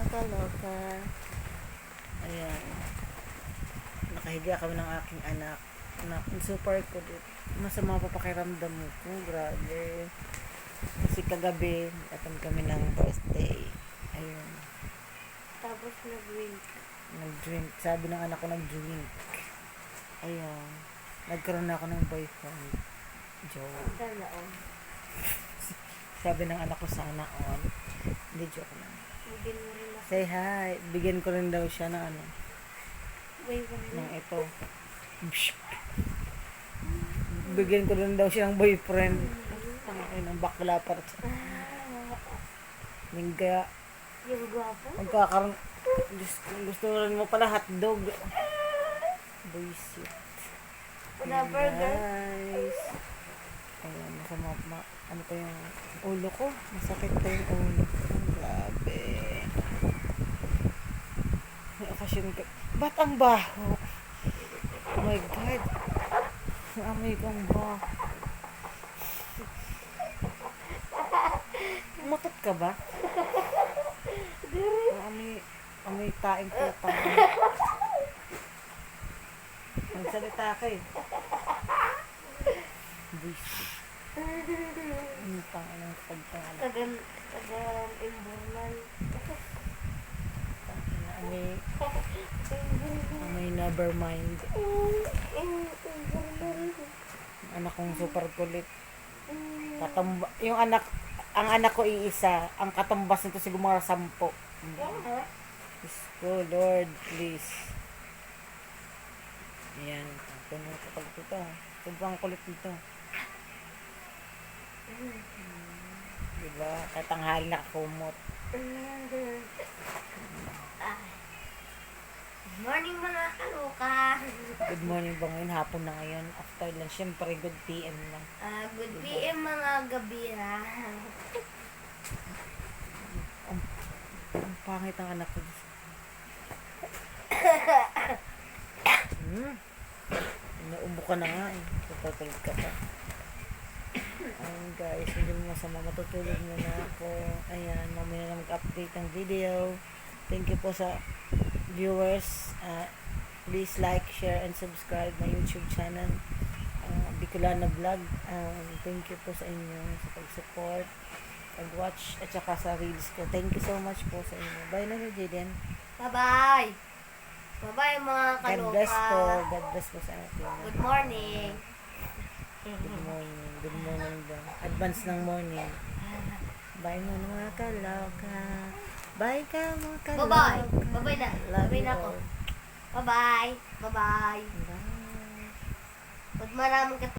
mga kaloka. Ayan. Nakahiga kami ng aking anak. Super kulit. Masama pa pakiramdam ko. Grabe. Kasi kagabi, attend kami ng birthday. Ayun. Tapos nag-drink. Nag-drink. Sabi ng anak ko nag-drink. Ayun. Nagkaroon na ako ng boyfriend. Joke. Sana on. Sabi ng anak ko sana on. Hindi, joke lang. Bigyan mo rin ako. Say hi. Bigyan ko rin daw siya ng ano. Ng ito. Bigyan ko rin daw siya ng boyfriend. Ay, ng bakla para sa... Kaya, Yung gwapo? magkakaroon... Gusto rin mo pala hotdog. Buisit. Wala burger? Guys. Ayan, masama. Ano pa yung ulo ko? Masakit pa yung ulo ko. Grabe. May okasyon ka. Ba't ang baho? Oh my God. Ang amoy kong baho. Umutot ka ba? Ang amoy taing putang. Magsalita ka eh. Buisit. Ang pangin ng pagpangalan. Imbornan. May never mind. Anak kong super kulit. Ang anak ko iisa. Ang katumbas nito siguro mga 10. Diyos ko, Lord, please. Ayan. Ito na kapag ito. Sobrang kulit nito. Diba? Katanghali nakakumot. Good morning mga kaluka. Good morning ba ngayon? Hapon na ngayon. After lang. Siyempre, good PM lang. Good PM mga gabi ha. Ang pangit ang anak ko. Naubo ka na nga eh. Tututulit ka pa. Ayan guys, hindi mo masama. Matutulog na ako. Ayan, mamaya na mag-update ng video. Thank you po sa viewers. Please like, share, and subscribe my YouTube channel. Bicolana Vlog. Thank you po sa inyo sa pag-support, pag-watch, at saka sa reels ko. Thank you so much po sa inyo. Bye na Jaden. Bye-bye. Bye-bye mga kaluka. God bless po. God bless po sa atin. Good morning. Good morning. Good morning daw. Advance ng morning. Bye mo mga kaloka. Bye ka mga kaloka. Bye-bye. Bye-bye na. Love Bye you na ako. all. Bye-bye. Bye-bye. Bye. Pag maraming